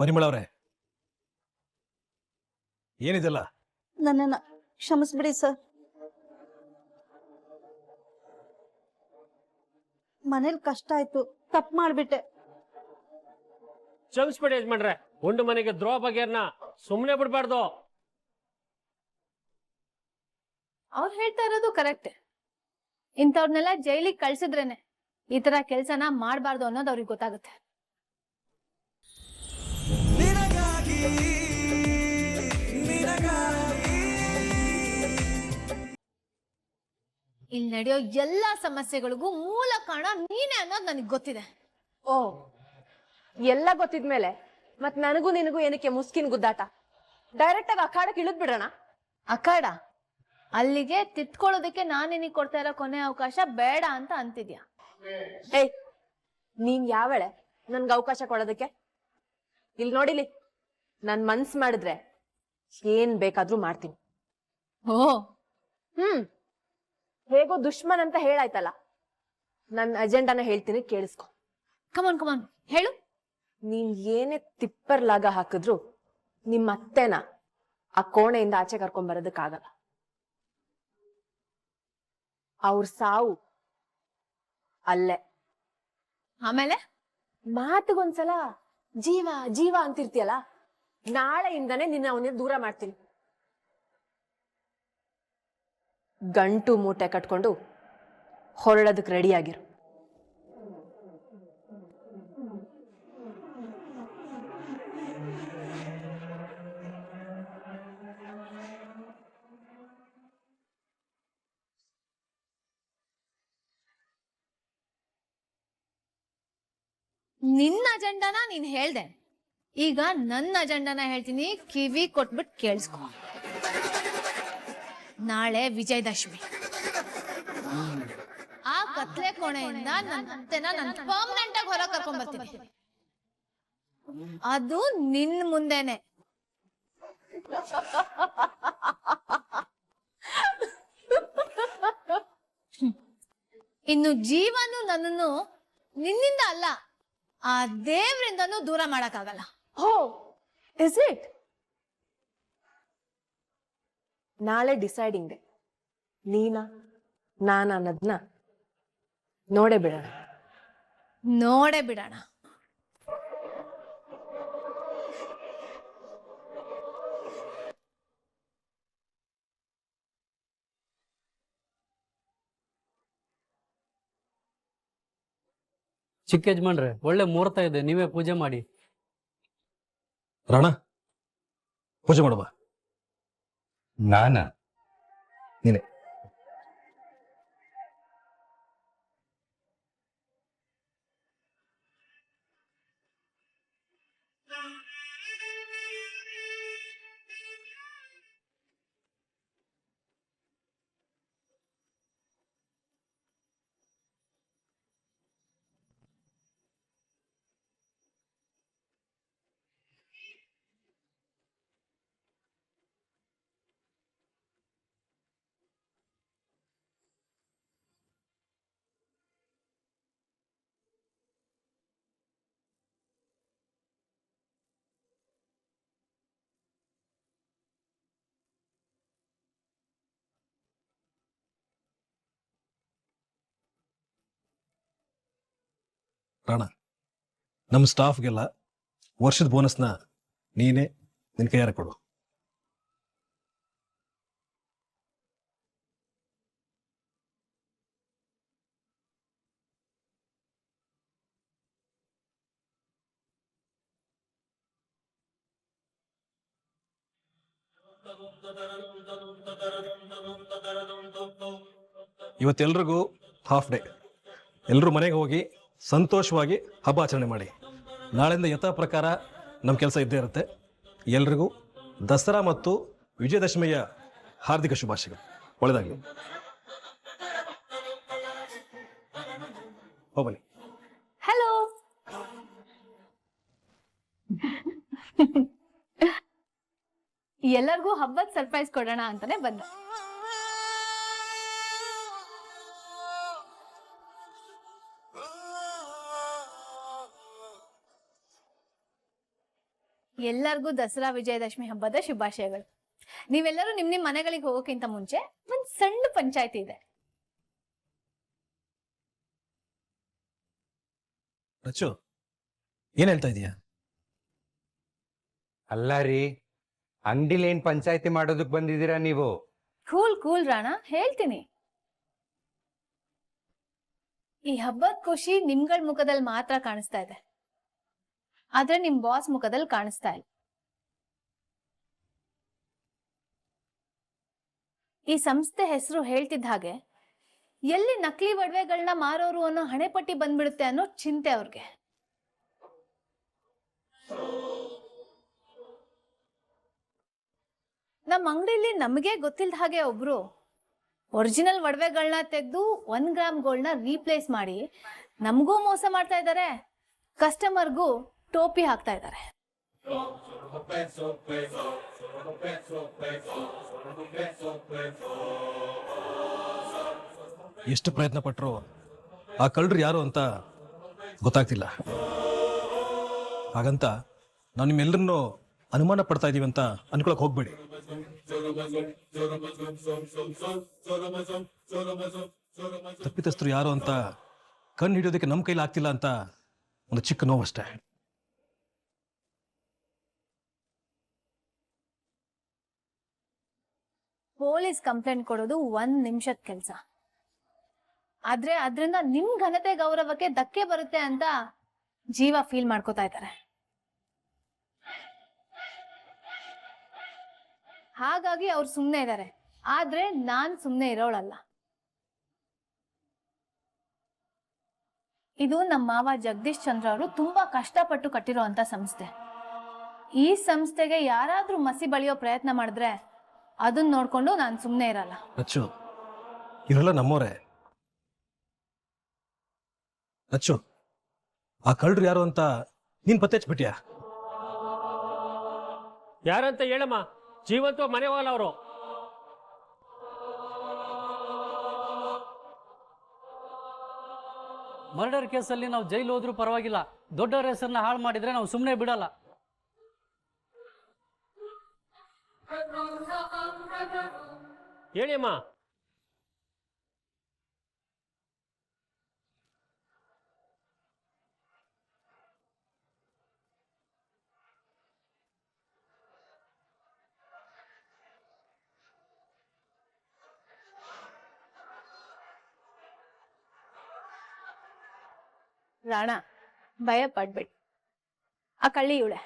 ಪರಿಮಳ ಅವರೇ, ಏನಿದೆಲ್ಲ? ನನ್ನನ್ನ ಕ್ಷಮಿಸ್ಬಿಡಿ ಸರ್. ಮನೇಲಿ ಕಷ್ಟ ಆಯ್ತು, ತಪ್ಪು ಮಾಡ್ಬಿಟ್ಟೆ. ಕ್ಷಮಿಸ್ಬಿಡಿ ಯಜಮಾನ್ರೆ, ಉಂಡು ಮನೆಗೆ ದ್ರೋಹ ಬಗೆಯರ್ನ ಸುಮ್ಮನೆ ಬಿಡ್ಬಾರ್ದು. ಅವ್ರು ಹೇಳ್ತಾ ಇರೋದು ಕರೆಕ್ಟ್. ಇಂಥವ್ರನ್ನೆಲ್ಲ ಜೈಲಿಗೆ ಕಳ್ಸಿದ್ರೇನೆ ಈ ತರ ಕೆಲ್ಸನ ಮಾಡ್ಬಾರ್ದು ಅನ್ನೋದು ಅವ್ರಿಗೆ ಗೊತ್ತಾಗುತ್ತೆ. ಇಲ್ಲಿ ನಡೆಯೋ ಎಲ್ಲಾ ಸಮಸ್ಯೆಗಳಿಗೂ ಮೂಲ ಕಾರಣ ನೀನೇ ಅನ್ನೋದು ನನಗೆ ಗೊತ್ತಿದೆ. ಓ, ಎಲ್ಲ ಗೊತ್ತಿದ್ಮೇಲೆ ಮತ್ ನನಗೂ ನಿನಗೂ ಏನಕ್ಕೆ ಮುಸ್ಕಿನ್ ಗುದ್ದಾಟ? ಡೈರೆಕ್ಟ್ ಆಗಿ ಅಖಾಡಕ್ಕೆ ಇಳಿದ್ ಬಿಡೋಣ. ಅಖಾಡ ಅಲ್ಲಿಗೆ ತಿತ್ಕೊಳ್ಳೋದಕ್ಕೆ ನಾನು ನಿನಗೆ ಕೊಡ್ತಾ ಇರೋ ಕೊನೆ ಅವಕಾಶ ಬೇಡ ಅಂತ ಅಂತಿದ್ಯಾ? ಏಯ್, ನೀನ್ ಯಾವಳೆ ನನ್ಗೆ ಅವಕಾಶ ಕೊಡೋದಕ್ಕೆ? ಇಲ್ಲಿ ನೋಡಿಲಿ, ನನ್ ಮನ್ಸ್ ಮಾಡಿದ್ರೆ ಏನ್ ಬೇಕಾದ್ರೂ ಮಾಡ್ತೀನಿ. ಓ, ಹೇಗೋ ದುಶ್ಮನ್ ಅಂತ ಹೇಳಾಯ್ತಲ್ಲ, ನನ್ ಅಜೆಂಡಾನ ಹೇಳ್ತೀನಿ, ಕೇಳಿಸ್ಕೊ. ಕಮಾನ್ ಕಮಾನ್ ಹೇಳು. ನೀನ್ ಏನೇ ತಿಪ್ಪರ್ಲಾಗ ಹಾಕಿದ್ರು ನಿಮ್ಮ ಅತ್ತೆನ ಆ ಕೋಣೆಯಿಂದ ಆಚೆ ಕರ್ಕೊಂಡ್ ಬರೋದಕ್ಕಾಗಲ್ಲ. ಅವ್ರ ಸಾವು ಅಲ್ಲೇ. ಆಮೇಲೆ ಮಾತಿಗೊಂದ್ಸಲ ಜೀವ ಜೀವ ಅಂತಿರ್ತೀಯಲ್ಲ, ನಾಳೆಯಿಂದಾನೇ ನಿನ್ನ ಅವನ್ನ ದೂರ ಮಾಡ್ತೀನಿ. ಗಂಟು ಮೂಟೆ ಕಟ್ಕೊಂಡು ಹೊರಡೋದಕ್ಕೆ ರೆಡಿಯಾಗಿರು. ನಿನ್ನ ಅಜೆಂಡಾನ ನೀನ್ ಹೇಳ್ದೆ, ಈಗ ನನ್ನ ಅಜೆಂಡಾನ ಹೇಳ್ತೀನಿ, ಕಿವಿ ಕೊಟ್ಬಿಟ್ಟು ಕೇಳಿಸ್ಕೊ. ನಾಳೆ ವಿಜಯದಶಮಿ. ಆ ಕತ್ಲೆ ಕೋಣೆಯಿಂದ ನನ್ನ ಅತ್ತೆನ ನಾನು ಪರ್ಮನೆಂಟ್ ಆಗಿ ಹೊರ ಕರ್ಕೊಂಡ್ ಬರ್ತೀನಿ. ಅದು ನಿನ್ ಮುಂದೆನೆ. ಇನ್ನು ಜೀವನು ನನ್ನನ್ನು ನಿನ್ನಿಂದ ಅಲ್ಲ, ಆ ದೇವ್ರಿಂದನೂ ದೂರ ಮಾಡಕ್ಕಾಗಲ್ಲ. ಹೋ, ಇಸ್ ಇಟ್? ನಾಳೆ ಡಿಸೈಡಿಂಗ್ ಡೇ. ನೀನಾ ನಾನ ಅನ್ನೋದನ್ನ ನೋಡೇ ಬಿಡೋಣ. ನೋಡೇ ಬಿಡೋಣ. ಚಿಕ್ಕ ಯಜಮಾನ್ರೆ, ಒಳ್ಳೆ ಮುಹೂರ್ತ ಇದೆ, ನೀವೇ ಪೂಜೆ ಮಾಡಿ. ರಾಣ, ಪೂಜೆ ಮಾಡುವ. ನಾನಾ? ನೀನೆ. ರಾಣ, ನಮ್ಮ ಸ್ಟಾಫ್ಗೆಲ್ಲ ವರ್ಷದ ಬೋನಸ್ನ ನೀನೇ ನಿನ್ ಕೈಯಾರ ಕೊಡು. ಇವತ್ತೆಲ್ರಿಗೂ ಹಾಫ್ ಡೇ. ಎಲ್ಲರೂ ಮನೆಗೆ ಹೋಗಿ ಸಂತೋಷವಾಗಿ ಹಬ್ಬ ಆಚರಣೆ ಮಾಡಿ. ನಾಳೆಯಿಂದ ಯಥಾ ಪ್ರಕಾರ ನಮ್ಮ ಕೆಲಸ ಇದ್ದೇ ಇರುತ್ತೆ. ಎಲ್ರಿಗೂ ದಸರಾ ಮತ್ತು ವಿಜಯದಶಮಿಯ ಹಾರ್ದಿಕ ಶುಭಾಶಯಗಳು. ಒಳ್ಳೆದಾಗಲಿ. ಹೋಗ್ಬನ್ನಿ. ಹಲೋ. ಎಲ್ಲರಿಗೂ ಹಬ್ಬದ ಸರ್ಪ್ರೈಸ್ ಕೊಡೋಣ ಅಂತಾನೆ ಬಂದೆ. ಎಲ್ಲರಿಗೂ ದಸರಾ ವಿಜಯದಶಮಿ ಹಬ್ಬದ ಶುಭಾಶಯಗಳು. ನೀವೆಲ್ಲರೂ ನಿಮ್ ಮನೆಗಳಿಗೆ ಹೋಗೋಕ್ಕಿಂತ ಮುಂಚೆ ಒಂದ್ ಸಣ್ಣ ಪಂಚಾಯತಿ ಇದೆ. ರಚ್ಚು, ಏನ್ ಹೇಳ್ತಾ ಇದೀಯಾ? ಅಲ್ಲ ರೀ, ಅಂಗಡಿಲಿ ಏನ್ ಪಂಚಾಯತಿ ಮಾಡೋದಕ್ ಬಂದಿದ್ದೀರಾ ನೀವು? ಕೂಲ್ ರಾಣ, ಹೇಳ್ತೀನಿ. ಈ ಹಬ್ಬದ ಖುಷಿ ನಿಮ್ಗಳ ಮುಖದಲ್ಲಿ ಮಾತ್ರ ಕಾಣಿಸ್ತಾ ಇದೆ, ಆದ್ರೆ ನಿಮ್ ಬಾಸ್ ಮುಖದಲ್ಲಿ ಕಾಣಿಸ್ತಾ ಇಲ್ಲ. ಈ ಸಂಸ್ಥೆ ಹೆಸರು ಹೇಳ್ತಿದ್ದ ಹಾಗೆ ಎಲ್ಲಿ ನಕಲಿ ಒಡವೆಗಳನ್ನ ಮಾರೋರು ಅನ್ನೋ ಹಣೆಪಟ್ಟಿ ಬಂದ್ಬಿಡುತ್ತೆ ಅನ್ನೋ ಚಿಂತೆ ಅವ್ರಿಗೆ. ನಮ್ಮ ಅಂಗಡಿಲಿ ನಮಗೆ ಗೊತ್ತಿಲ್ದ ಹಾಗೆ ಒಬ್ರು ಒರಿಜಿನಲ್ ಒಡವೆಗಳನ್ನ ತೆಗೆದು 1 ಗ್ರಾಮ್ ಗೋಲ್ಡ್ನ ರೀಪ್ಲೇಸ್ ಮಾಡಿ ನಮಗೂ ಮೋಸ ಮಾಡ್ತಾ ಇದ್ದಾರೆ, ಕಸ್ಟಮರ್ಗೂ ಟೋಪಿ ಹಾಕ್ತಾ ಇದ್ದಾರೆ. ಎಷ್ಟು ಪ್ರಯತ್ನ ಪಟ್ಟರು ಆ ಕಳ್ಳರು ಯಾರು ಅಂತ ಗೊತ್ತಾಗ್ತಿಲ್ಲ. ಹಾಗಂತ ನಾವು ನಿಮ್ಮೆಲ್ಲರನ್ನೂ ಅನುಮಾನ ಪಡ್ತಾ ಇದೀವಿ ಅಂತ ಅನ್ಕೊಳಕ್ ಹೋಗ್ಬೇಡಿ. ತಪ್ಪಿತಸ್ಥರು ಯಾರು ಅಂತ ಕಣ್ಣು ಹಿಡಿಯೋದಕ್ಕೆ ನಮ್ಮ ಕೈಲಿ ಆಗ್ತಿಲ್ಲ ಅಂತ ಒಂದು ಚಿಕ್ಕ ನೋವಷ್ಟೇ. ಪೊಲೀಸ್ ಕಂಪ್ಲೇಂಟ್ ಕೊಡೋದು 1 ನಿಮಿಷದ ಕೆಲಸ, ಆದ್ರೆ ಅದರಿಂದ ನಿಮ್ ಘನತೆ ಗೌರವಕ್ಕೆ ಧಕ್ಕೆ ಬರುತ್ತೆ ಅಂತ ಜೀವ ಫೀಲ್ ಮಾಡ್ಕೋತಾ ಇದ್ದಾರೆ. ಹಾಗಾಗಿ ಅವ್ರು ಸುಮ್ನೆ ಇದ್ದಾರೆ, ಆದ್ರೆ ನಾನ್ ಸುಮ್ನೆ ಇರೋಳಲ್ಲ. ಇದು ನಮ್ಮ ಮಾವ ಜಗದೀಶ್ ಚಂದ್ರ ಅವರು ತುಂಬಾ ಕಷ್ಟಪಟ್ಟು ಕಟ್ಟಿರೋ ಅಂತ ಸಂಸ್ಥೆ. ಈ ಸಂಸ್ಥೆಗೆ ಯಾರಾದ್ರೂ ಮಸಿ ಬಳಿಯೋ ಪ್ರಯತ್ನ ಮಾಡಿದ್ರೆ ಅದನ್ನ ನೋಡ್ಕೊಂಡು ನಾನು ಸುಮ್ನೆ ಇರಲ್ಲ. ರಚ್ಚು, ಇವರೆಲ್ಲ ನಮ್ಮೋರೆ. ರಚ್ಚು, ಆ ಕಳ್ಳರು ಯಾರು ಅಂತ ನೀನ್ ಪತ್ತೆ ಹಚ್ಬಿಟ್ಯಾ? ಯಾರಂತ ಹೇಳಮ್ಮ, ಜೀವಂತ ಮನೆ ಹೋಗಲ್ಲ ಅವರು. ಮರ್ಡರ್ ಕೇಸಲ್ಲಿ ನಾವು ಜೈಲು ಹೋದ್ರೂ ಪರವಾಗಿಲ್ಲ, ದೊಡ್ಡವರ ಹೆಸರನ್ನ ಹಾಳು ಮಾಡಿದ್ರೆ ನಾವು ಸುಮ್ಮನೆ ಬಿಡಲ್ಲ. ಹೇಳಿ ಅಮ್ಮ. ರಾಣ, ಭಯ ಪಡ್ಬೇಡಿ, ಆ ಕಳ್ಳಿ ಇವಳೆ.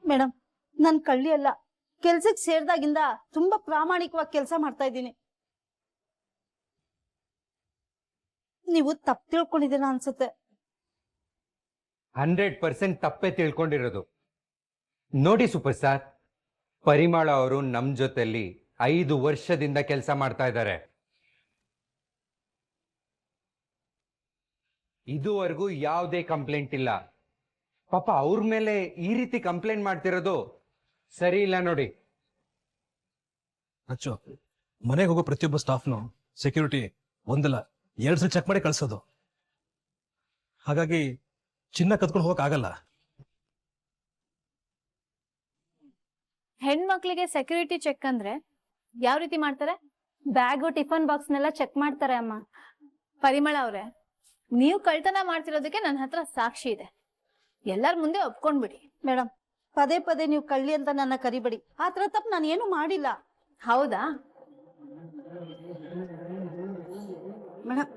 ಮೇಡಮ್, ನನ್ ಕಳ್ಳಿ ಅಲ್ಲ. ಕೆಲ್ಸಕ್ಕೆ ಸೇರ್ದಾಗಿಂದ ತುಂಬಾ ಪ್ರಾಮಾಣಿಕವಾಗಿ ಕೆಲಸ ಮಾಡ್ತಾ ಇದ್ದೀನಿ. ನೀವು ತಪ್ಪು ತಿಳ್ಕೊಂಡಿದ್ದೀರಾ ಅನ್ಸುತ್ತೆ. 100% ತಪ್ಪೇ ತಿಳ್ಕೊಂಡಿರೋದು. ನೋಡಿ ಸೂಪರ್ ಸ್ಟಾರ್, ಪರಿಮಳ ಅವರು ನಮ್ ಜೊತೆಲಿ 5 ವರ್ಷದಿಂದ ಕೆಲಸ ಮಾಡ್ತಾ ಇದ್ದಾರೆ. ಇದುವರೆಗೂ ಯಾವುದೇ ಕಂಪ್ಲೇಂಟ್ ಇಲ್ಲ. ಪಾಪ ಅವ್ರ ಮೇಲೆ ಈ ರೀತಿ ಕಂಪ್ಲೇಂಟ್ ಮಾಡ್ತಿರೋದು ಸರಿ ಇಲ್ಲ ನೋಡಿ. ರಚ್ಚು, ಮನೆಗೆ ಹೋಗೋ ಪ್ರತಿಯೊಬ್ಬ ಸ್ಟಾಫ್ನು ಸೆಕ್ಯೂರಿಟಿ 1 ಇಲ್ಲ 2 ಸಲ ಚೆಕ್ ಮಾಡಿ ಕಳ್ಸೋದು. ಹಾಗಾಗಿ ಚಿನ್ನ ಕತ್ಕೊಂಡು ಹೋಗಕ್ ಆಗಲ್ಲ. ಹೆಣ್ಮಕ್ಳಿಗೆ ಸೆಕ್ಯೂರಿಟಿ ಚೆಕ್ ಅಂದ್ರೆ ಯಾವ ರೀತಿ ಮಾಡ್ತಾರೆ? ಬ್ಯಾಗು ಟಿಫನ್ ಬಾಕ್ಸ್ನೆಲ್ಲ ಚೆಕ್ ಮಾಡ್ತಾರೆ ಅಮ್ಮ. ಪರಿಮಳ ಅವ್ರೆ, ನೀವು ಕಳ್ತನ ಮಾಡ್ತಿರೋದಕ್ಕೆ ನನ್ನ ಹತ್ರ ಸಾಕ್ಷಿ ಇದೆ, ಎಲ್ಲರ ಮುಂದೆ ಒಪ್ಕೊಂಡ್ಬಿಡಿ. ಮೇಡಮ್, ಪದೇ ಪದೇ ನೀವು ಕಳ್ಳಿ ಅಂತ ನನ್ನ ಕರಿಬೇಡಿ. ಆ ಥರ ತಪ್ಪು ನಾನು ಏನು ಮಾಡಿಲ್ಲ. ಹೌದಾ? ಮೇಡಮ್,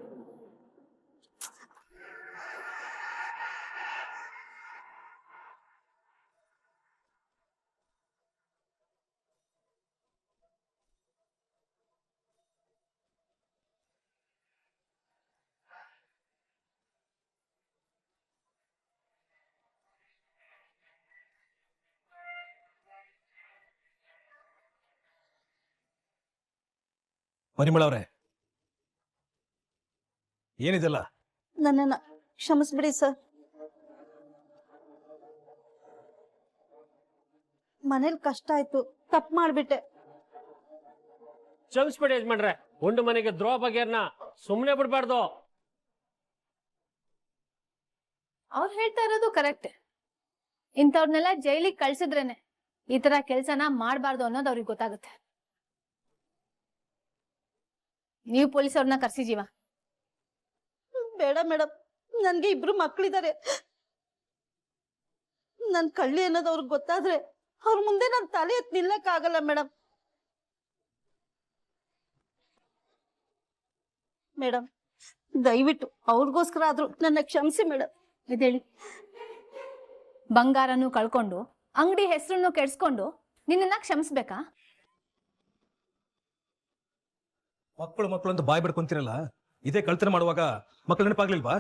ಪರಿಮಳ ಅವರೇ, ಏನಿದೆಲ್ಲ? ನನ್ನನ್ನ ಕ್ಷಮಿಸ್ಬಿಡಿ ಸರ್. ಮನೇಲಿ ಕಷ್ಟ ಆಯ್ತು, ತಪ್ಪು ಮಾಡ್ಬಿಟ್ಟೆ. ಕ್ಷಮಿಸ್ಬಿಡಿ ಯಜಮಾನ್ರೆ, ಉಂಡು ಮನೆಗೆ ದ್ರೋಹ ಬಗೆಯರ್ನ ಸುಮ್ನೆ ಬಿಡ್ಬಾರ್ದು. ಅವ್ರು ಹೇಳ್ತಾ ಇರೋದು ಕರೆಕ್ಟ್. ಇಂಥವ್ರನ್ನೆಲ್ಲ ಜೈಲಿಗೆ ಕಳ್ಸಿದ್ರೇನೆ ಈ ತರ ಕೆಲ್ಸನ ಮಾಡ್ಬಾರ್ದು ಅನ್ನೋದು ಅವ್ರಿಗೆ ಗೊತ್ತಾಗುತ್ತೆ. ನೀವು ಪೊಲೀಸವ್ರನ್ನ ಕರ್ಸಿ ಜೀವ. ಬೇಡ ಮೇಡಮ್, ನನ್ಗೆ 2 ಮಕ್ಳಿದ್ದಾರೆ. ನನ್ ಕಳ್ಳಿ ಅನ್ನೋದು ಅವ್ರಿಗೆ ಗೊತ್ತಾದ್ರೆ ಅವ್ರ ಮುಂದೆ ನನ್ ತಲೆ ಎತ್ತಿ ನಿಲ್ಲಕ್ಕಾಗಲ್ಲ ಮೇಡಮ್. ಮೇಡಮ್, ದಯವಿಟ್ಟು ಅವ್ರಿಗೋಸ್ಕರ ಆದ್ರೂ ನನ್ನ ಕ್ಷಮಿಸಿ ಮೇಡಮ್. ಇದೇಳಿ, ಬಂಗಾರನು ಕಳ್ಕೊಂಡು ಅಂಗಡಿ ಹೆಸರನ್ನು ಕೆಡ್ಸ್ಕೊಂಡು ನಿನ್ನ ಕ್ಷಮಿಸ್ಬೇಕಾ? ಮಕ್ಕಳು ಮಕ್ಕಳು ಅಂತ ಬಾಯ್ ಬಿಡ್ಕೊಂತೀರಲ್ಲ, ಇದೇ ಕಳ್ತನ ಮಾಡುವಾಗ ಮಕ್ಕಳು ನೆನಪಾಗ್ಲಿಲ್ವಾ?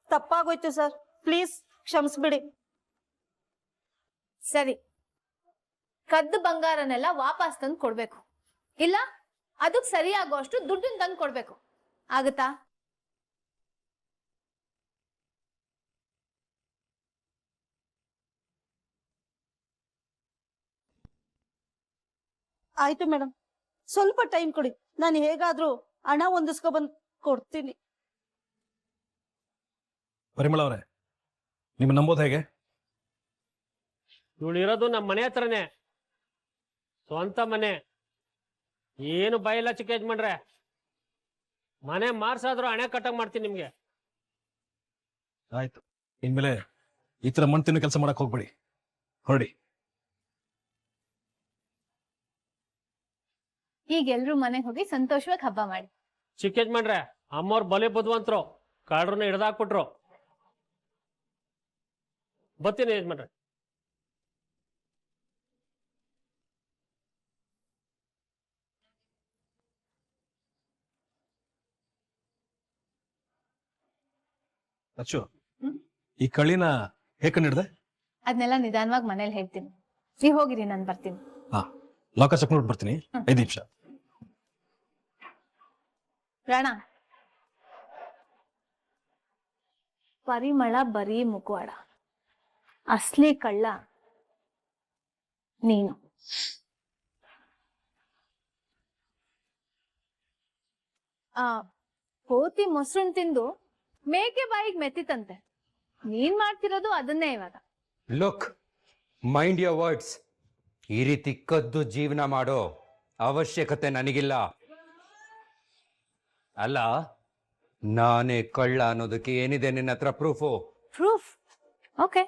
ತಪ್ಪಾಗೋಯ್ತು ಸರ್, ಪ್ಲೀಸ್ ಕ್ಷಮಿಸ್ಬಿಡಿ. ಸರಿ, ಕದ್ದು ಬಂಗಾರನೆಲ್ಲ ವಾಪಸ್ ತಂದು ಕೊಡ್ಬೇಕು, ಇಲ್ಲ ಅದಕ್ಕೆ ಸರಿಯಾಗುವಷ್ಟು ದುಡ್ಡನ್ನ ತಂದು ಕೊಡ್ಬೇಕು. ಆಗುತ್ತಾ? ಆಯ್ತು ಮೇಡಮ್, ಸ್ವಲ್ಪ ಟೈಮ್ ಕೊಡಿ, ನಾನು ಹೇಗಾದ್ರೂ ಹಣ ಹೊಂದಿಸ್ಕೊ ಬಂದು ಕೊಡ್ತೀನಿ. ಪರಿಮಳ ಅವರೇ, ನಿಮ್ಮ ನಂಬೋದು ಹೇಗೆ? ಇವಳು ಇರೋದು ನಮ್ಮ ಮನೆ ಹತ್ರನೇ, ಸ್ವಂತ ಮನೆ. ಏನು ಬಯಲ್ಲ ಚಿಕ್ಕ ಯಜಮಾನ್ರೆ, ಮನೆ ಮಾರ್ಸಾದ್ರೂ ಹಣೆ ಕಟ್ಟಂಗ್ ಮಾಡ್ತೀನಿ ನಿಮ್ಗೆ. ಆಯ್ತು, ಇನ್ಮೇಲೆ ಈ ತರ ಮಣ್ಣು ತಿನ್ನೋ ಕೆಲಸ ಮಾಡಕ್ ಹೋಗ್ಬೇಡಿ, ಹೊರಡಿ. ಈಗ ಎಲ್ರೂ ಮನೆಗೆ ಹೋಗಿ ಸಂತೋಷವಾಗಿ ಹಬ್ಬ ಮಾಡಿ. ಚಿಕ್ಕ ಯಜಮಾನ್ರೆ, ಅಮ್ಮವ್ರು ಬಲೆ ಬುದ್ವಂತರು, ಕಾಡ್ರನ್ನ ಹಿಡ್ದಾಕ್ಬಿಟ್ರು. ಬರ್ತೀನಿ ಯಜಮಾನ್ರೆ. ಅಚ್ಚು, ಈ ಕಳ್ಳಿನ ಹೇಗೆ ಕಂಡಿಡ್ದೆ? ಅದನ್ನೆಲ್ಲ ನಿಧಾನವಾಗಿ ಮನೇಲಿ ಹೇಳ್ತೀನಿ, ನೀವು ಹೋಗಿರಿ, ನಾನು ಬರ್ತೀನಿ. ಹಾ, ಲಾಕರ್ ಚೆಕ್ ಮಾಡ್ಬಿಟ್ಟು ಬರ್ತೀನಿ. 5 ನಿಮಿಷ. ರಾಣ, ಪರಿಮಳ ಬರೀ ಮುಖವಾಡ, ಅಸ್ಲಿ ಕಳ್ಳ ನೀನು. ಕೋತಿ ಮೊಸರನ್ ತಿಂದು ಮೇಕೆ ಬಾಯಿಗೆ ಮೆತ್ತಿತಂತೆ, ನೀನ್ ಮಾಡ್ತಿರೋದು ಅದನ್ನೇ ಇವಾಗ. Look, mind your words. ಈ ರೀತಿ ಕದ್ದು ಜೀವನ ಮಾಡೋ ಅವಶ್ಯಕತೆ ನನಗಿಲ್ಲ. ಅಲ್ಲ, ನಾನೇ ಕಳ್ಳ ಅನ್ನೋದಕ್ಕೆ ಏನಿದೆ ನಿನ್ನ ಹತ್ರ ಪ್ರೂಫು? ಪ್ರೂಫ್? ಓಕೆ,